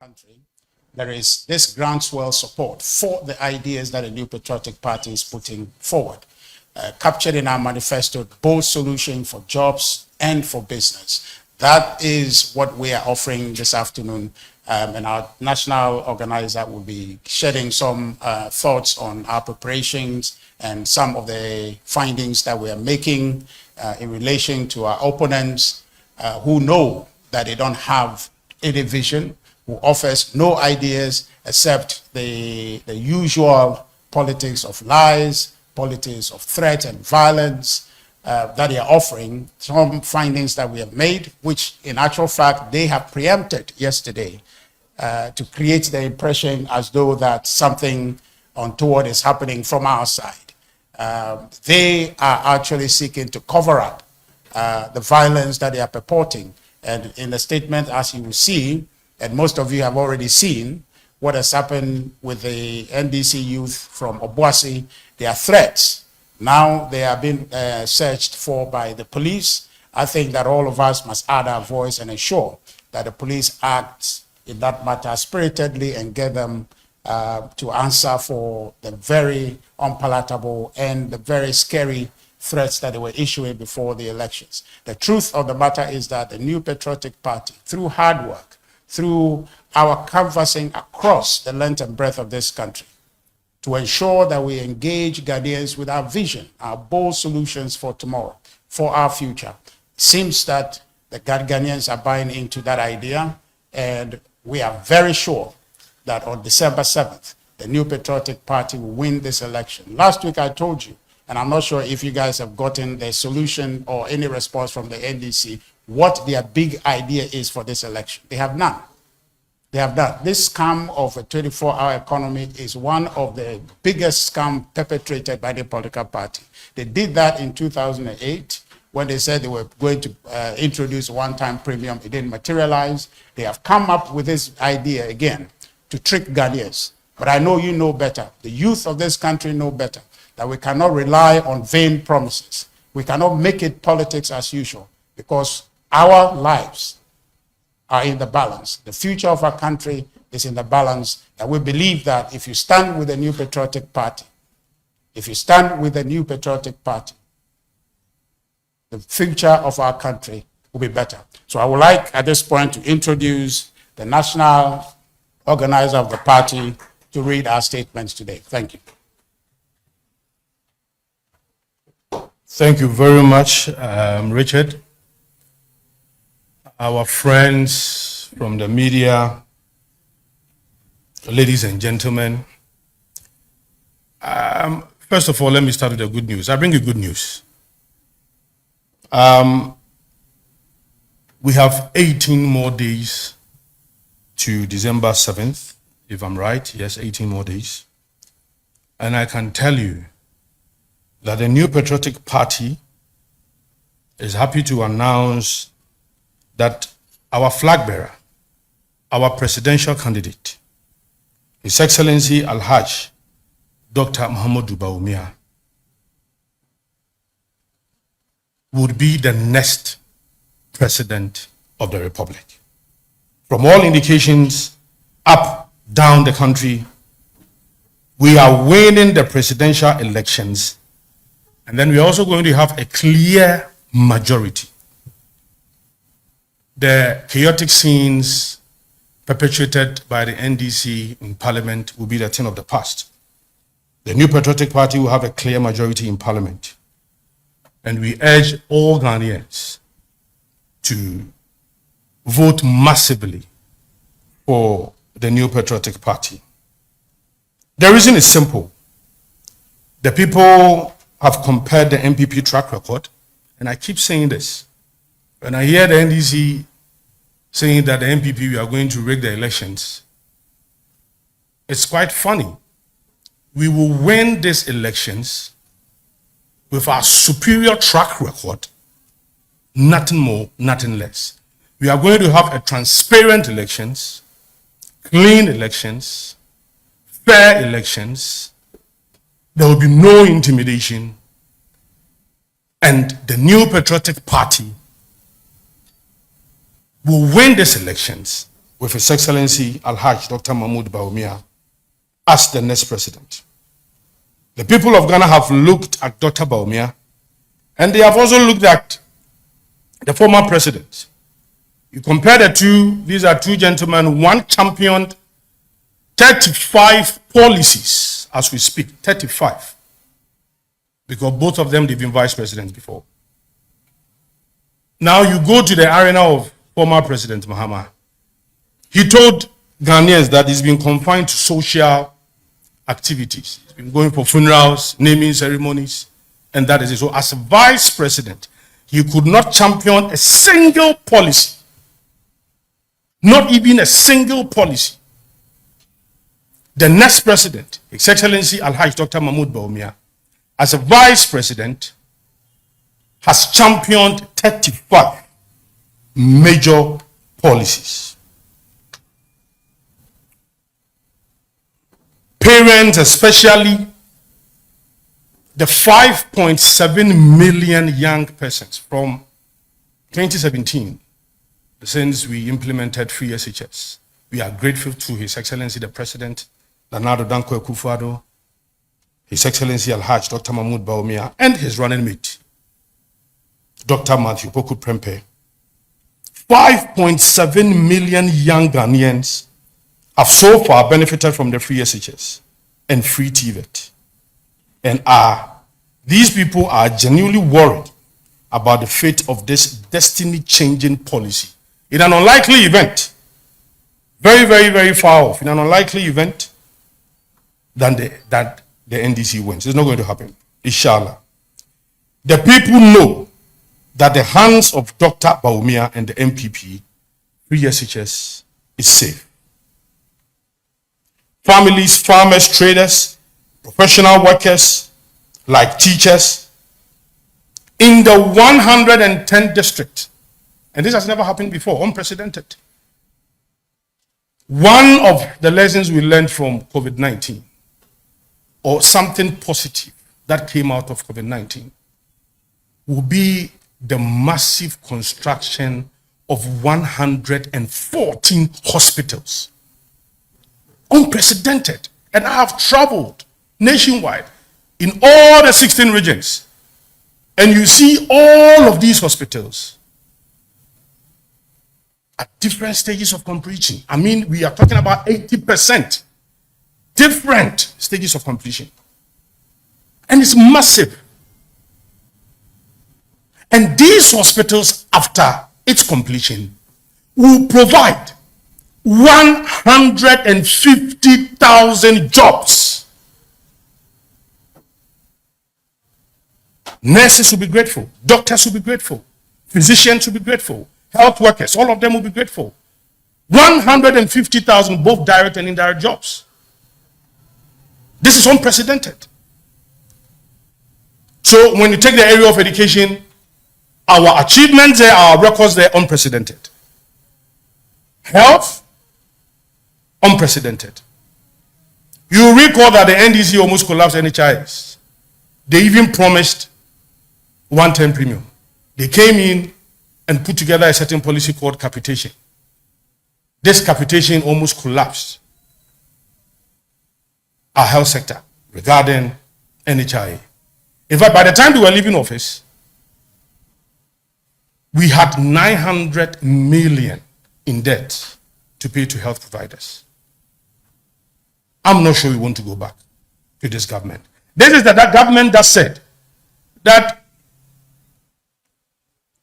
country, there is this groundswell support for the ideas that a new patriotic party is putting forward. Captured in our manifesto, bold solution for jobs and for business. That is what we are offering this afternoon, and our national organizer will be shedding some thoughts on our preparations and some of the findings that we are making in relation to our opponents who know that they don't have any vision, who offers no ideas except the usual politics of lies, politics of threat and violence that they are offering. Some findings that we have made, which in actual fact they have preempted yesterday to create the impression as though that something untoward is happening from our side. They are actually seeking to cover up the violence that they are purporting. And in the statement, as you will see, and most of you have already seen, what has happened with the NDC youth from Boakye, their threats. Now they are being searched for by the police. I think that all of us must add our voice and ensure that the police act in that matter spiritedly and get them to answer for the very unpalatable and the very scary threats that they were issuing before the elections. The truth of the matter is that the New Patriotic Party, through hard work, through our canvassing across the length and breadth of this country, to ensure that we engage Ghanaians with our vision, our bold solutions for tomorrow, for our future. It seems that the Ghanaians are buying into that idea, and we are very sure that on December 7th, the New Patriotic Party will win this election. Last week I told you, and I'm not sure if you guys have gotten the solution or any response from the NDC, what their big idea is for this election. They have none. They have done. This scam of a 24-hour economy is one of the biggest scams perpetrated by the political party. They did that in 2008 when they said they were going to introduce one-time premium. It didn't materialize. They have come up with this idea again to trick Ghanaians. But I know you know better. The youth of this country know better, that we cannot rely on vain promises. We cannot make it politics as usual, because our lives are in the balance. The future of our country is in the balance, and we believe that if you stand with the New Patriotic Party, if you stand with the New Patriotic Party, the future of our country will be better. So I would like at this point to introduce the national organizer of the party to read our statements today. Thank you. Thank you very much, Richard. Our friends from the media, ladies and gentlemen, first of all, let me start with the good news. I bring you good news. We have 18 more days to December 7th, if I'm right. Yes, 18 more days. And I can tell you that the New Patriotic Party is happy to announce that our flag bearer, our presidential candidate, His Excellency Alhaj Dr. Muhammadu Bawumia, would be the next president of the Republic. From all indications, up, down the country, we are winning the presidential elections, and then we're also going to have a clear majority. The chaotic scenes perpetrated by the NDC in Parliament will be the thing of the past. The New Patriotic Party will have a clear majority in Parliament. And we urge all Ghanaians to vote massively for the New Patriotic Party. The reason is simple. The people have compared the NPP track record, and I keep saying this. When I hear the NDC saying that the NPP, we are going to rig the elections, it's quite funny. We will win these elections with our superior track record, nothing more, nothing less. We are going to have a transparent elections, clean elections, fair elections. There will be no intimidation, and the New Patriotic Party will win these elections with His Excellency Al-Hajj Dr. Mahmoud Bawumia as the next president. The people of Ghana have looked at Dr. Bawumia, and they have also looked at the former president. You compare the two, these are two gentlemen, one championed 35 policies as we speak, 35. Because both of them, they've been vice presidents before. Now you go to the arena of former President Mahama. He told Ghanaians that he's been confined to social activities. He's been going for funerals, naming ceremonies, and that is it. So as a vice president, he could not champion a single policy. Not even a single policy. The next president, His Excellency Al-Hajj Dr. Mahmoud Bawumia, as a vice president, has championed 35 major policies. Parents, especially the 5.7 million young persons from 2017, since we implemented free SHS, we are grateful to His Excellency the President, Nana Danko Akufo-Addo, His Excellency Al-Hajj Dr. Mahmoud Bawumia, and his running mate, Dr. Matthew Poku Prempeh. 5.7 million young Ghanaians have so far benefited from the free SHS and free TVET. And these people are genuinely worried about the fate of this destiny-changing policy. In an unlikely event, very, very, very far off, in an unlikely event, that the NDC wins. It's not going to happen, inshallah. The people know that the hands of Dr. Bawumia and the MPP, free SHS, is safe. Families, farmers, traders, professional workers, like teachers, in the 110 district, and this has never happened before, unprecedented. One of the lessons we learned from COVID-19, or something positive that came out of COVID-19, will be the massive construction of 114 hospitals. Unprecedented. And I have traveled nationwide in all the 16 regions. And you see all of these hospitals at different stages of completion. I mean, we are talking about 80%. Different stages of completion. And it's massive. And these hospitals, after its completion, will provide 150,000 jobs. Nurses will be grateful. Doctors will be grateful. Physicians will be grateful. Health workers, all of them will be grateful. 150,000, both direct and indirect jobs. This is unprecedented. So when you take the area of education, our achievements there, our records there, unprecedented. Health, unprecedented. You recall that the NDC almost collapsed NHIS. They even promised one-time premium. They came in and put together a certain policy called capitation. This capitation almost collapsed our health sector regarding NHIA. In fact, by the time they were leaving office, we had 900 million in debt to pay to health providers. I'm not sure we want to go back to this government. This is that government that said that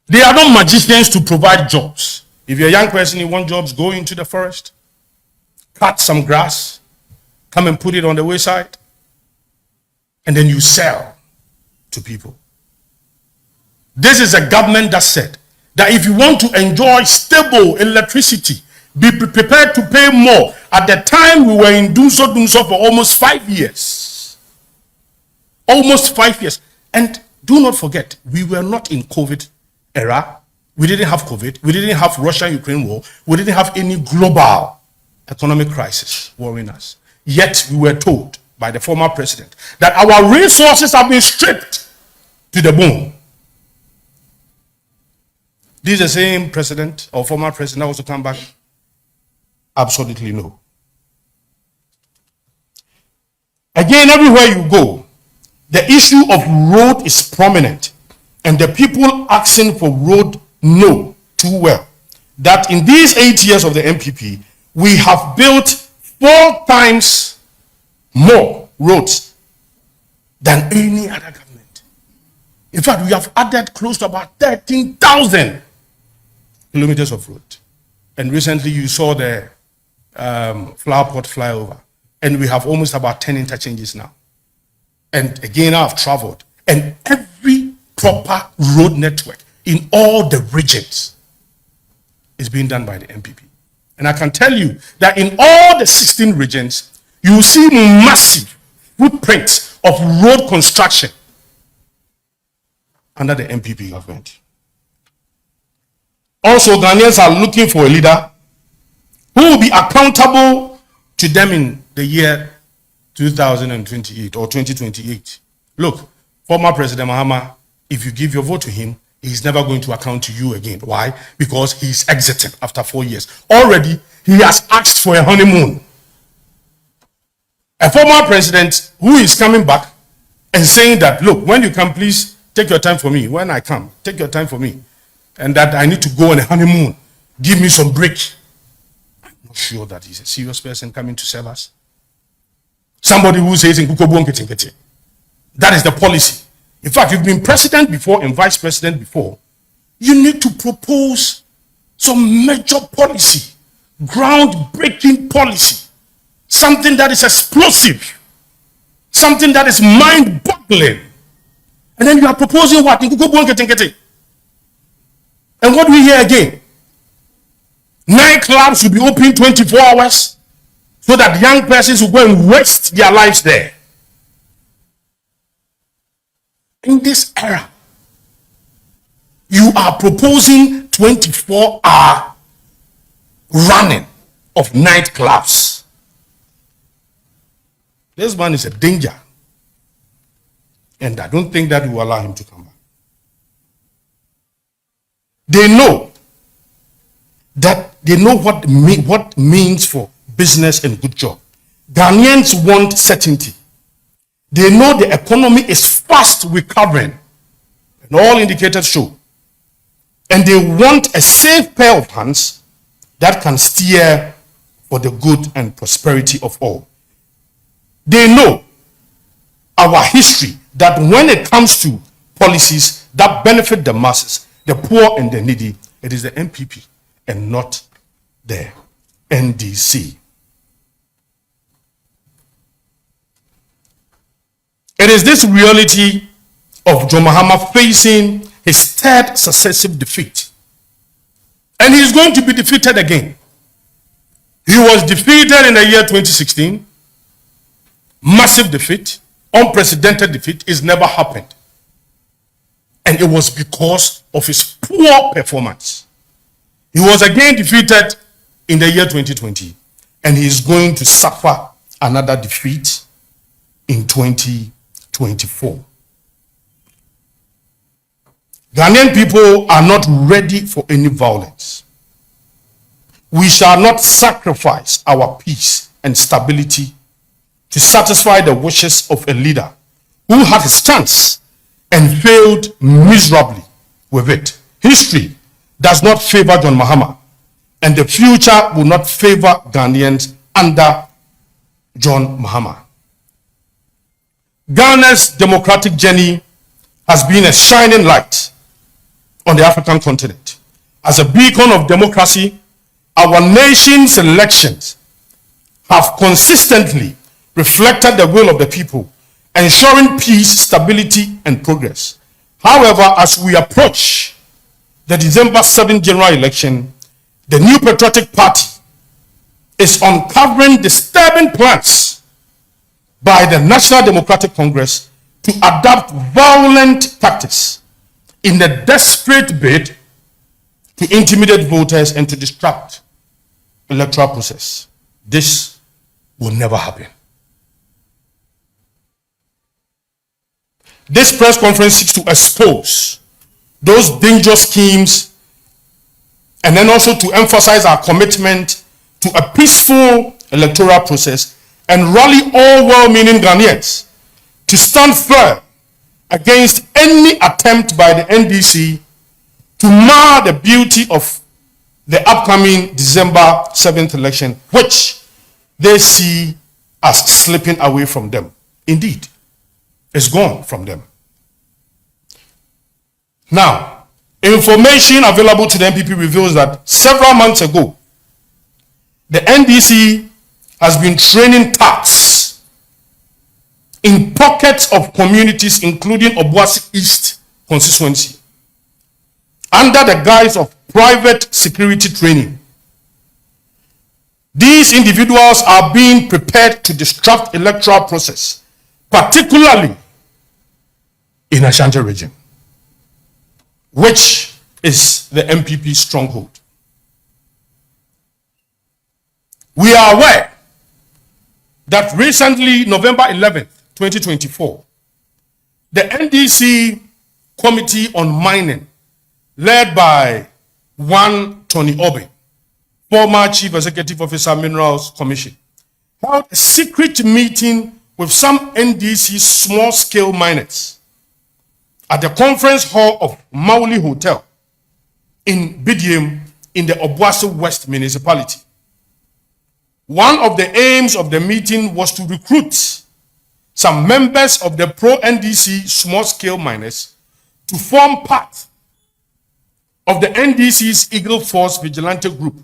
they are not magicians to provide jobs. If you're a young person, you want jobs, go into the forest, cut some grass, come and put it on the wayside, and then you sell to people. This is a government that said that if you want to enjoy stable electricity, be prepared to pay more. At the time, we were in Dunso for almost 5 years. Almost 5 years. And do not forget, we were not in COVID era. We didn't have COVID. We didn't have Russia-Ukraine war. We didn't have any global economic crisis worrying us. Yet we were told by the former president that our resources have been stripped to the bone. This is the same president or former president that was to come back Absolutely no. Again, everywhere you go, the issue of road is prominent, and the people asking for road know too well that in these 8 years of the MPP, we have built 4 times more roads than any other government. In fact, we have added close to about 13,000 kilometers of road. And recently you saw the flower pot flyover, and we have almost about 10 interchanges now. And again, I've traveled, and every proper road network in all the regions is being done by the MPP. And I can tell you that in all the 16 regions, you will see massive footprints of road construction under the MPP government. Also, Ghanaians are looking for a leader who will be accountable to them in the year 2028 or 2028. Look, former President Mahama, if you give your vote to him, he's never going to account to you again. Why? Because he's exiting after 4 years. Already, he has asked for a honeymoon. A former president who is coming back and saying that, look, when you come, please take your time for me. When I come, take your time for me. And that I need to go on a honeymoon. Give me some break. I'm not sure that he's a serious person coming to sell us. Somebody who says, that is the policy. In fact, you've been president before and vice president before. You need to propose some major policy, groundbreaking policy, something that is explosive, something that is mind-boggling. And then you are proposing what? And what do we hear again? Nightclubs will be open 24 hours so that young persons will go and waste their lives there. In this era, you are proposing 24-hour running of nightclubs. This man is a danger. And I don't think that will allow him to come back. They know what means for business and good job. Ghanaians want certainty. They know the economy is fast recovering, and all indicators show. And they want a safe pair of hands that can steer for the good and prosperity of all. They know our history, that when it comes to policies that benefit the masses, the poor and the needy, it is the MPP and not the NDC. It is this reality of John Mahama facing his 3rd successive defeat. And he is going to be defeated again. He was defeated in the year 2016. Massive defeat, unprecedented defeat. It's never happened. And it was because of his poor performance. He was again defeated in the year 2020. And he is going to suffer another defeat in 2024. Ghanaian people are not ready for any violence. We shall not sacrifice our peace and stability to satisfy the wishes of a leader who had his chance and failed miserably with it. History does not favor John Mahama, and the future will not favor Ghanaians under John Mahama. Ghana's democratic journey has been a shining light on the African continent. As a beacon of democracy, our nation's elections have consistently reflected the will of the people, ensuring peace, stability, and progress. However, as we approach the December 7th general election, the New Patriotic Party is uncovering disturbing plans by the National Democratic Congress to adopt violent tactics in a desperate bid to intimidate voters and to disrupt the electoral process. This will never happen. This press conference seeks to expose those dangerous schemes and then also to emphasize our commitment to a peaceful electoral process and rally all well-meaning Ghanaians to stand firm against any attempt by the NDC to mar the beauty of the upcoming December 7th election, which they see as slipping away from them. Indeed, it's gone from them. Now, information available to the NPP reveals that several months ago, the NDC has been training thugs in pockets of communities, including Obuasi East constituency, under the guise of private security training. These individuals are being prepared to disrupt electoral process, particularly in Ashanti region, which is the MPP stronghold. We are aware that recently, November 11th, 2024, the NDC Committee on Mining, led by one Tony Obe, former Chief Executive Officer, Minerals Commission, held a secret meeting with some NDC small-scale miners at the conference hall of Mauli Hotel in Bidiem in the Obuasi West municipality. One of the aims of the meeting was to recruit some members of the pro-NDC small-scale miners to form part of the NDC's Eagle Force Vigilante Group,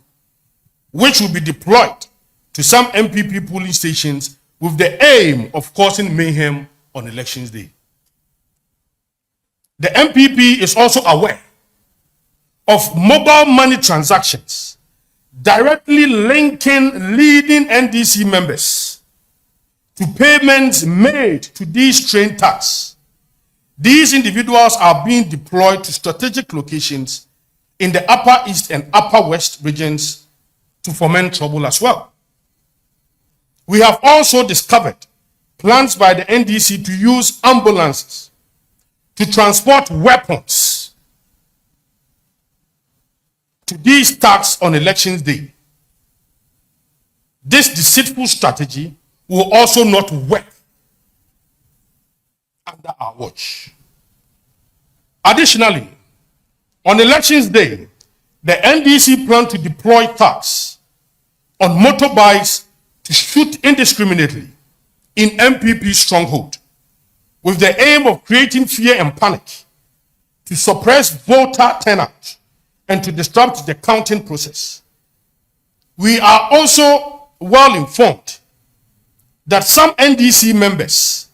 which will be deployed to some MPP polling stations with the aim of causing mayhem on elections day. The MPP is also aware of mobile money transactions directly linking leading NDC members to payments made to these trained thugs. These individuals are being deployed to strategic locations in the Upper East and Upper West regions to foment trouble as well. We have also discovered plans by the NDC to use ambulances to transport weapons to these thugs on elections day. This deceitful strategy will also not work under our watch. Additionally, on elections day, the NDC plan to deploy thugs on motorbikes to shoot indiscriminately in MPP stronghold, with the aim of creating fear and panic to suppress voter turnout and to disrupt the counting process. We are also well informed that some NDC members,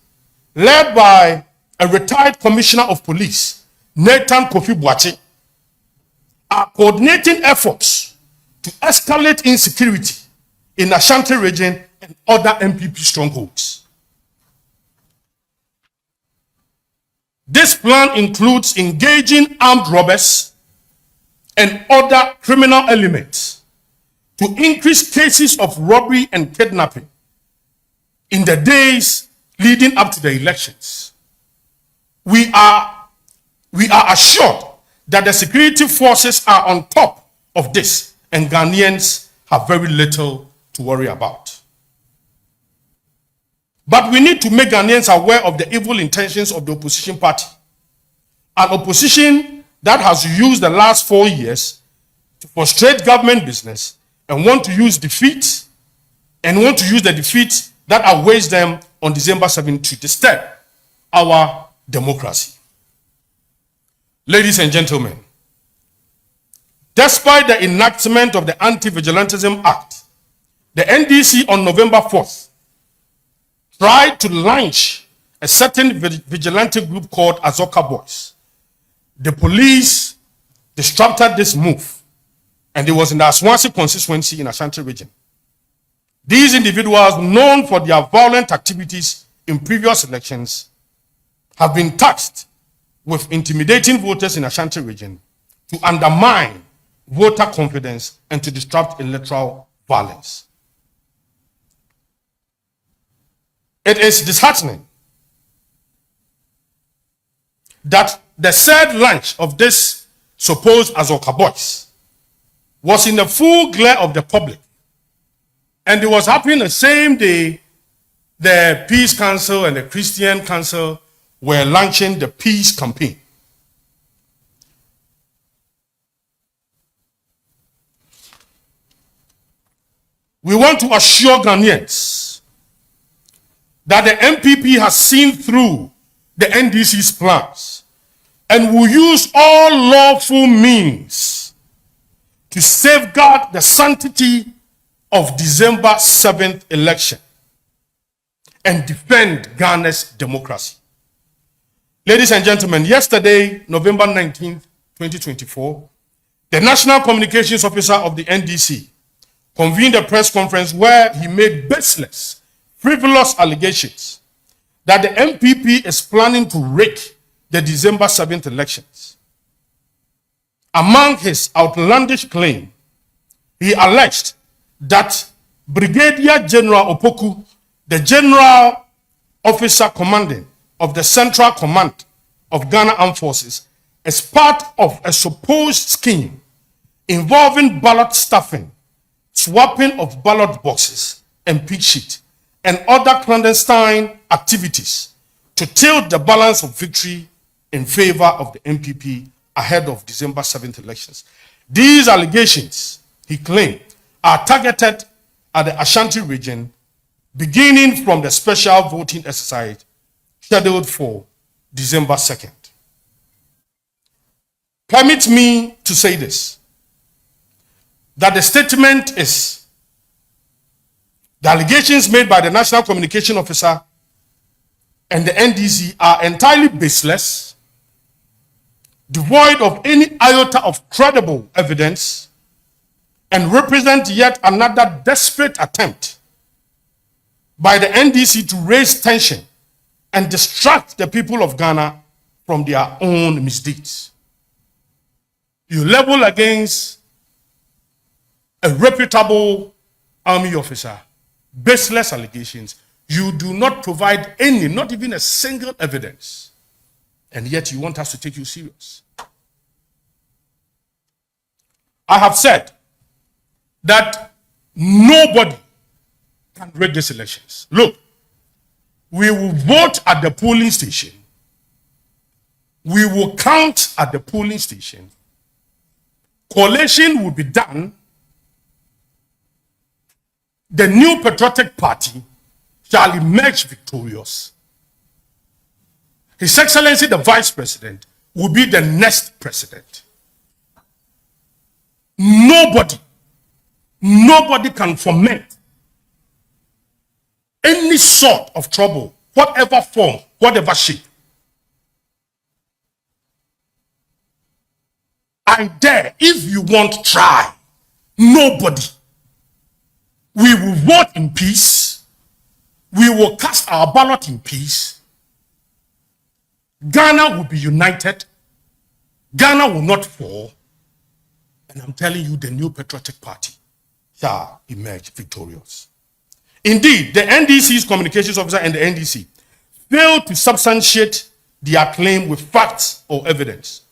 led by a retired commissioner of police, Nathan Kofi Boakye, are coordinating efforts to escalate insecurity in Ashanti region and other MPP strongholds. This plan includes engaging armed robbers and other criminal elements to increase cases of robbery and kidnapping in the days leading up to the elections. We are assured that the security forces are on top of this, and Ghanaians have very little to worry about. But we need to make Ghanaians aware of the evil intentions of the opposition party, an opposition that has used the last 4 years to frustrate government business and want to use the defeat that awaits them on December 7th to disturb our democracy. Ladies and gentlemen, despite the enactment of the Anti-Vigilantism Act, the NDC on November 4th tried to launch a certain vigilante group called Azoka Boys. The police disrupted this move, and it was in the Ashanti constituency in Ashanti region. These individuals, known for their violent activities in previous elections, have been tasked with intimidating voters in Ashanti region to undermine voter confidence and to disrupt electoral violence. It is disheartening that the said launch of this supposed Azoka Boys was in the full glare of the public And it was happening the same day the Peace Council and the Christian Council were launching the peace campaign. We want to assure Ghanaians that the MPP has seen through the NDC's plans and will use all lawful means to safeguard the sanctity of December 7th election and defend Ghana's democracy. Ladies and gentlemen, yesterday, November 19th, 2024, the National Communications Officer of the NDC convened a press conference where he made baseless, frivolous allegations that the MPP is planning to rig the December 7th elections. Among his outlandish claims, he alleged that Brigadier General Opoku, the General Officer Commanding of the Central Command of Ghana Armed Forces, is part of a supposed scheme involving ballot stuffing, swapping of ballot boxes and pig sheet, and other clandestine activities to tilt the balance of victory in favor of the MPP ahead of December 7th elections. These allegations, he claimed, are targeted at the Ashanti region, beginning from the special voting exercise scheduled for December 2nd. Permit me to say this, that the statement is, the allegations made by the National Communication Officer and the NDC are entirely baseless, devoid of any iota of credible evidence, and represent yet another desperate attempt by the NDC to raise tension and distract the people of Ghana from their own misdeeds. You level against a reputable army officer baseless allegations. You do not provide any, not even a single evidence, and yet you want us to take you serious. I have said that nobody can rig these elections. Look, we will vote at the polling station. We will count at the polling station. Collation will be done. The new patriotic party shall emerge victorious. His Excellency, the Vice President, will be the next president. Nobody can foment any sort of trouble, whatever form, whatever shape. I dare, if you want, try. Nobody. We will vote in peace. We will cast our ballot in peace. Ghana will be united. Ghana will not fall. And I'm telling you, the new patriotic party shall emerge victorious. Indeed, the NDC's communications officer and the NDC failed to substantiate their claim with facts or evidence,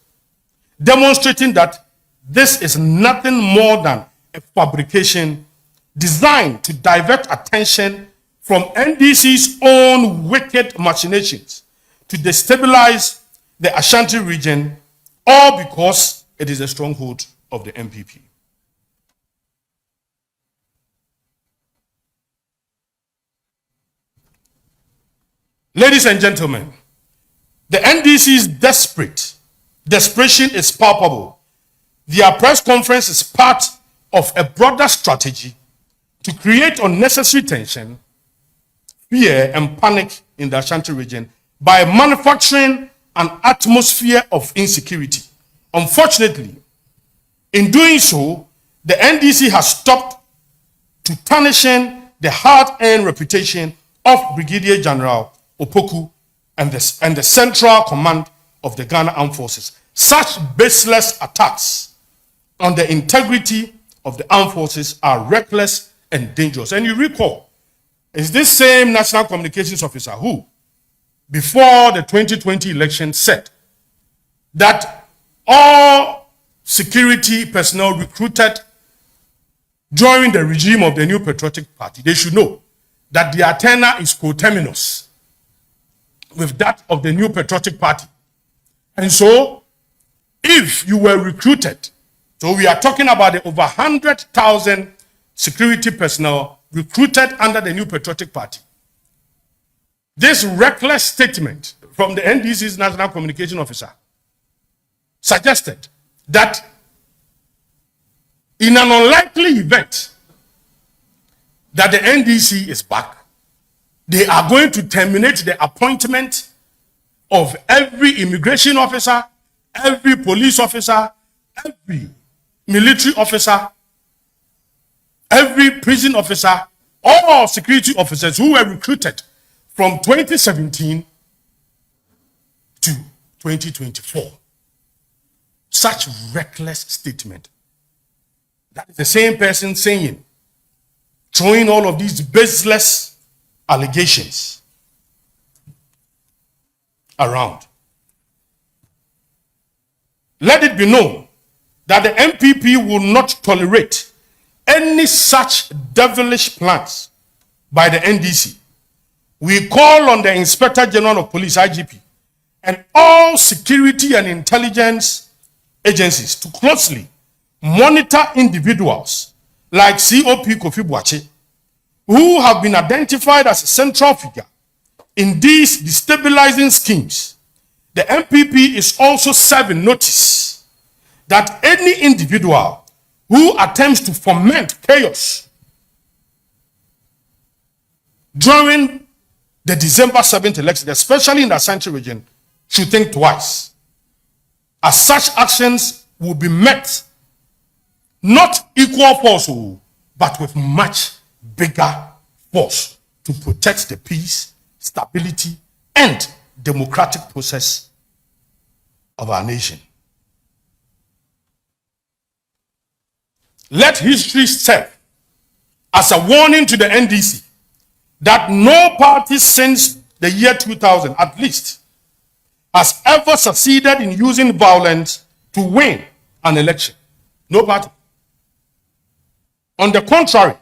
demonstrating that this is nothing more than a fabrication designed to divert attention from NDC's own wicked machinations to destabilize the Ashanti region, all because it is a stronghold of the MPP. Ladies and gentlemen, the NDC's desperation is palpable. Their press conference is part of a broader strategy to create unnecessary tension, fear, and panic in the Ashanti region by manufacturing an atmosphere of insecurity. Unfortunately, in doing so, the NDC has stopped to tarnishing the hard-earned reputation of Brigadier General Opoku and the Central Command of the Ghana Armed Forces. Such baseless attacks on the integrity of the armed forces are reckless and dangerous. And you recall, it's this same National Communications Officer who, before the 2020 election, said that all security personnel recruited during the regime of the New Patriotic Party, they should know that their tenure is coterminous with that of the New Patriotic Party. And so, if you were recruited, so we are talking about the over 100,000 security personnel recruited under the New Patriotic Party. This reckless statement from the NDC's National Communication Officer suggested that in an unlikely event that the NDC is back, they are going to terminate the appointment of every immigration officer, every police officer, every military officer, every prison officer, all security officers who were recruited from 2017 to 2024. Such reckless statement. That is the same person saying, throwing all of these baseless allegations around. Let it be known that the MPP will not tolerate any such devilish plans by the NDC. We call on the Inspector General of Police, IGP, and all security and intelligence agencies to closely monitor individuals like COP Kofi Boakye, who have been identified as a central figure in these destabilizing schemes. The MPP is also serving notice that any individual who attempts to foment chaos during the December 7th election, especially in the Ashanti region, should think twice, as such actions will be met not equal force, but with much bigger force to protect the peace, stability, and democratic process of our nation. Let history serve as a warning to the NDC that no party since the year 2000, at least, has ever succeeded in using violence to win an election. No party. On the contrary,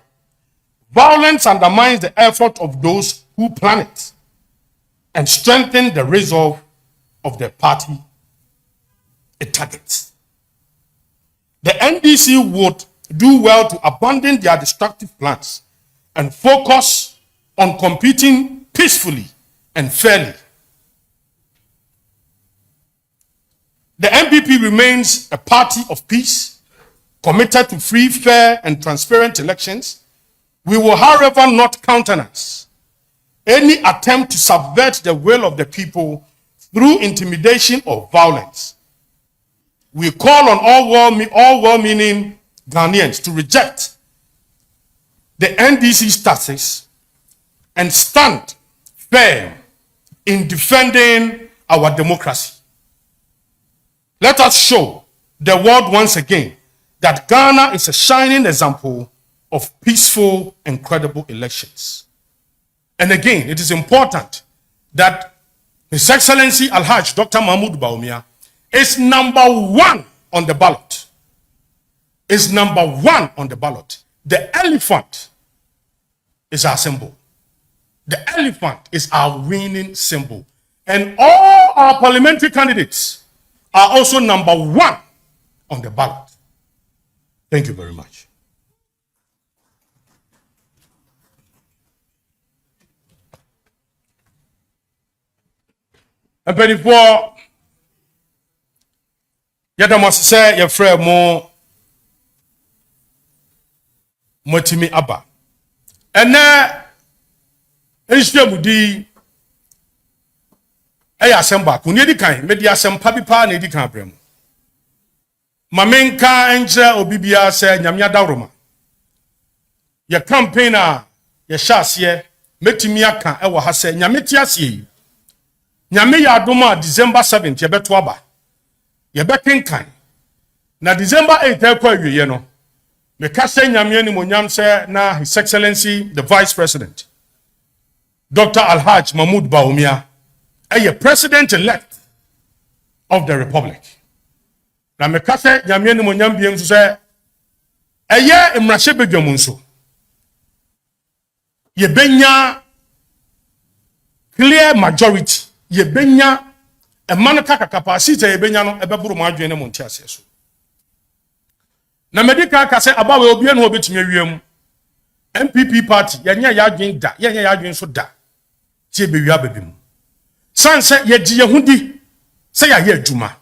violence undermines the effort of those who plan it and strengthens the resolve of the party it targets. The NDC would do well to abandon their destructive plans and focus on competing peacefully and fairly. The MPP remains a party of peace, committed to free, fair, and transparent elections. We will, however, not countenance any attempt to subvert the will of the people through intimidation or violence. We call on all well-meaning Ghanaians to reject the NDC's tactics and stand firm in defending our democracy. Let us show the world once again that Ghana is a shining example of peaceful and credible elections. And again, it is important that His Excellency Alhaj Dr. Mahmoud Bawumia is number one on the ballot. Is number one on the ballot. The elephant is our symbol. The elephant is our winning symbol. And all our parliamentary candidates are also number one on the ballot. Thank you very much. And before Yadam say your friend more Motimi Abba. And now Mudi Aya Samba, Kunedi Kain, Media Sampabipa, Nedi Cabrem. Mamenka Enja Obibia said Yamia Daruma. Your campaigner, your shasye, Metimiaka, Ewa Hase, Yametiasi. Nyame ya adoma December 7th yebeto aba yebekin kan na December 8th ekwa awie no me ka se nyame ni monyam se na His Excellency the Vice President Dr. Alhaj Mahmoud Bawumia a president elect of the Republic na me ka se nyame ni monyam biem se eye emrahye bedwam nso ye benya clear majority ye benya emano kaka capacity ye benya no ebeburu mo adwene mo ntiase so na medical ka se abawe obi eno obetumi awiem MPP party yenya ya adwen da yenya ya adwen so da tie be wia babim sanse ye di ye hudi se ya ye adwuma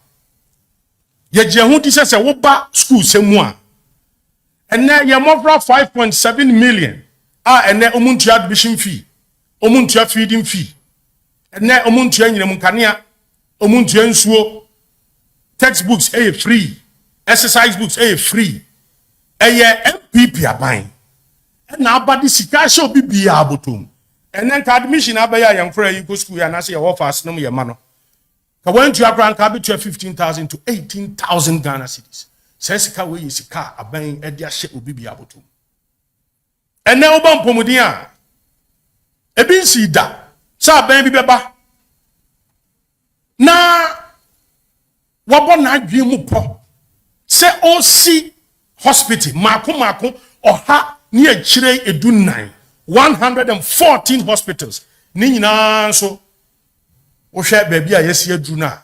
ye di ye hudi se wo ba school semu a enne ye mofra 5.7 million enne omuntu admission fee omuntu feeding fee enne omuntu anyinem kanea omuntu nsuo textbooks free exercise books free MPP aban na abadi sika sho bibia abotom enen ka admission abaya yamfra yi go school ya na se ye offers no ye ma no ka wantu akran ka betu 15,000 to 18,000 Ghana cedis se sika we sika aban e dia hye obibia abotom enen oba mpomudin a ebi nsi da sa aban bi beba na wabo na adwe mu po se osi hospital mako oha ni echire edunnan 114 hospitals ni nyina so ohwe baabi a yesi aduru na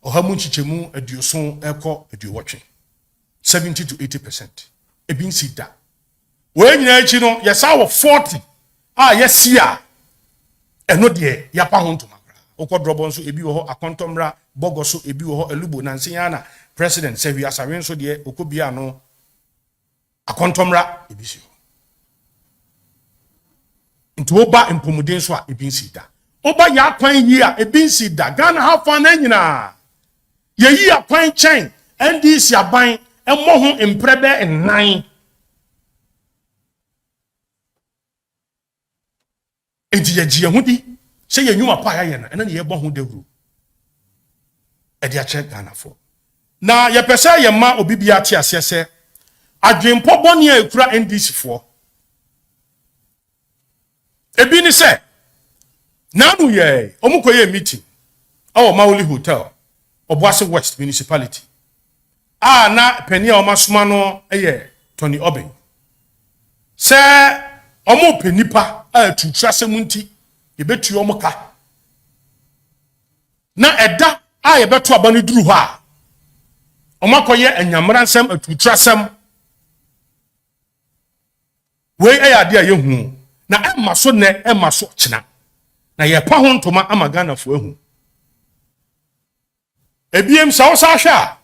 oha mu nchichemu aduoson eko aduwotwe 70 to 80% ebin sida we nyina echi no yesa wo 40 yesi a eno de yapa ho ntoma kra okodrobo nso ebi wo ho akontomra bogo so ebi wo ho elubo nansiya na president sewi asawen so de okobia no akontomra ebi si nti oba impomuden so a ebi sida oba ya kwan yi a ebi sida Ghana hafa na nyina ye yi akwan chen NDC aban emmo ho mprebe ennan enti ye gie hudi se ye nyuma pa ya na ena ne ye bo ho dawuru e dia che Ghana fo na ye pese ye ma obibia te asese adwempo boni a ekura NDC fo ebi ni se nanu ye omukoye meeting awo Maoli Hotel Obuasi West municipality na penia o masoma no Tony Oben se omo penipa tutrase munti yebetu omoka na eda yebetu abanu duru ho a omakoye anyamra nsem atutrasem we ade a yehu na emaso ne emaso china na ye pa ho ntoma ama Ghana fo ehu ebiem sa osa hwa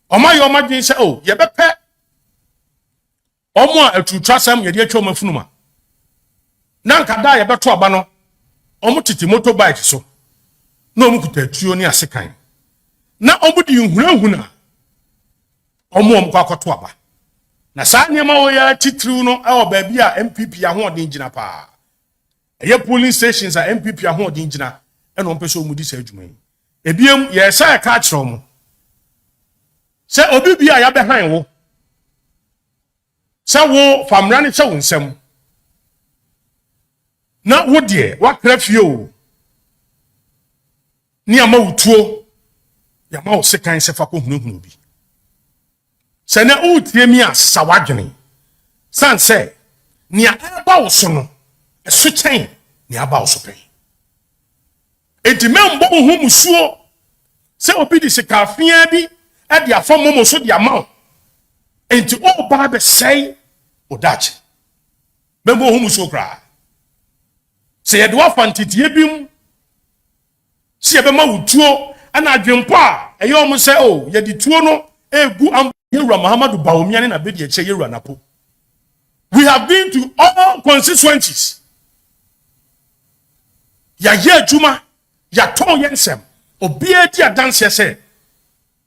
oma yo madwen se ye bepe omo atutrasem ye de atwa mafunuma na nkada ye beto aba no omo titi motorbike so na omo kuta tuo ni asekan na omo di nhunahuna omo kwa akoto aba na saa nyema wo ya titiriw no baabi a MPP ahoɔden gyina pa eye polling stations a MPP ahoɔden gyina ɛna ɔmpɛ sɛ ɔmudi saa adwuma yi ebiem yɛ sa ka kyerɛ mo sɛ obi bia ya bɛhan wo sɛ wo famra ne hyɛ wo nsɛm na wo de wakra fie o ni ama wutuo ya ma wo sekan sɛ fa ko hunahunu bi sɛ na utie mi asesa wadwene san sɛ nia eba wo so no ɛso kyɛn nia aba wo so pɛ enti membo hu musuo sɛ obi di sikafia bi ɛde afɔm mo so de ama enti o ba be sɛi odache membo hu musuo kra sɛ yɛde wa fantitie bim sɛ yɛbɛma wutuo ana adwempo a ɛyɛ ɔmo sɛ o yɛde tuo no egu Yewura Mahama Baomiani na bedi eche Yewura napo. We have been to all constituencies. Ya ye juma, ya ton yensem. Obie di adanse se.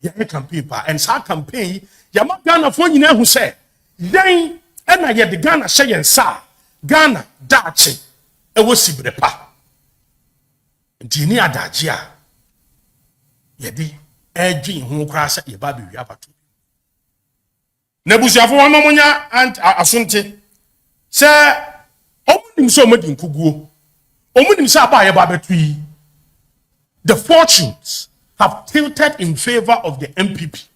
Ya campaign pa and sa campaign ya ma Ghana fo nyina hu se. Den e na ye de Ghana hye yensa. Ghana dache e wo sibre pa. Nti ni adaje a ye di edwin hu kra se ye ba be wi abato. Nebusiafo wa mamonya Ashanti se omunim so omadi nkuguo omunim se aba ye ba betui. The fortunes have tilted in favor of the MPP.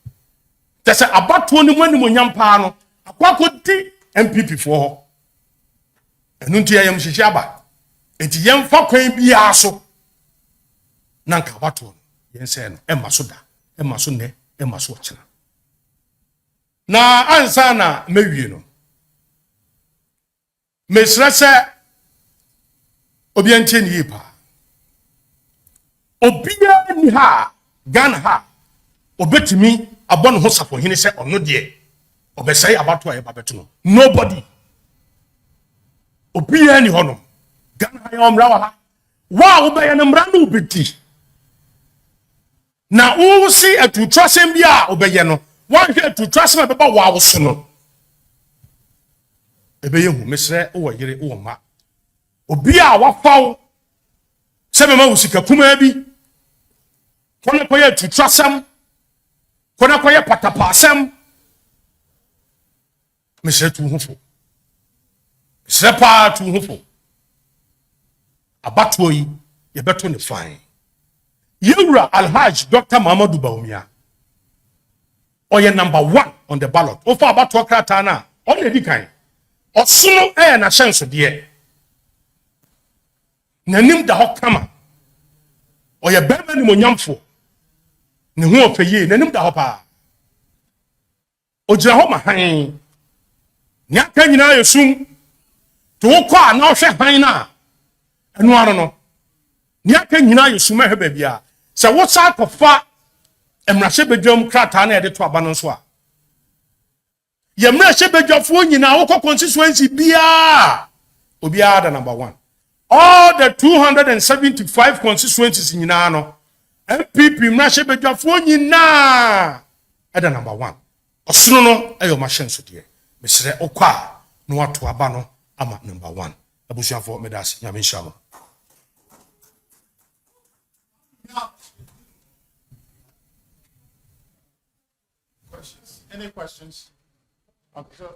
There's a abato ni mwani monyam pa no akwakodi MPP for enu ntia yam hyehyɛ aba enti yɛm fa kwan bia so na nka abato yɛn sɛ no ɛma so da ɛma so nɛ ɛma so ɔkyena na ansa na mewie no mesrɛ sɛ obi antie ne yipa obia ni ha Ghana ha obetimi abɔ ne ho safohene sɛ ɔno deɛ ɔbɛsɛe abato a yɛba bɛto no nobody obia ni hɔ no Ghana ha yɛ ɔmmra wɔ ha wa wobɛyɛ no mmra no wobɛdi na wo si atutrasɛm bi a wobɛyɛ no wanhwɛ atutrasɛm a bɛba wɔ awo so no ɛbɛyɛ hu mesrɛ wowɔ yere wowɔ ma obi a wafaw sɛ bɛma wo sika kumaa bi kɔne kɔyɛ atutrasɛm kɔne kɔyɛ patapasɛm mesrɛ tu ho fo mesrɛ paa tu ho fo abatoɔ yi yɛbɛto ne fine yewura alhaj Dr. Muhammadu Bawumia ɔyɛ number 1 on the ballot ofa abatoɔ krataa na ɔno edi kan ɔsono ɛyɛ na hyɛnsodeɛ nanim da hɔ kama ɔyɛ bɛrima ni monyamfo ne ho ɔfɛyie nanim da hɔ paa ogyina hɔ ma han ne aka nyinaa yɛ sum to wokɔ a na ɔhwɛ han na ɛno ano no ne aka nyinaa yɛ sum ɛhwɛ baabi a sɛ wosa akɔfa mmarahyɛ badwam krataa na yɛde to aba no nso a yɛ mmarahyɛ badwafoɔ nyinaa wokɔ constituency biara obiara da number 1 all the 275 constituencies nyinaa no MPP mmarahyɛ badwafoɔ nyinaa ɛda number 1 ɔsono no ɛyɛ ɔmahyɛnsodeɛ mesrɛ okɔ a na wato aba no ama number 1 abusuafoɔ medase nyame nhyira mo. Any questions? Okay.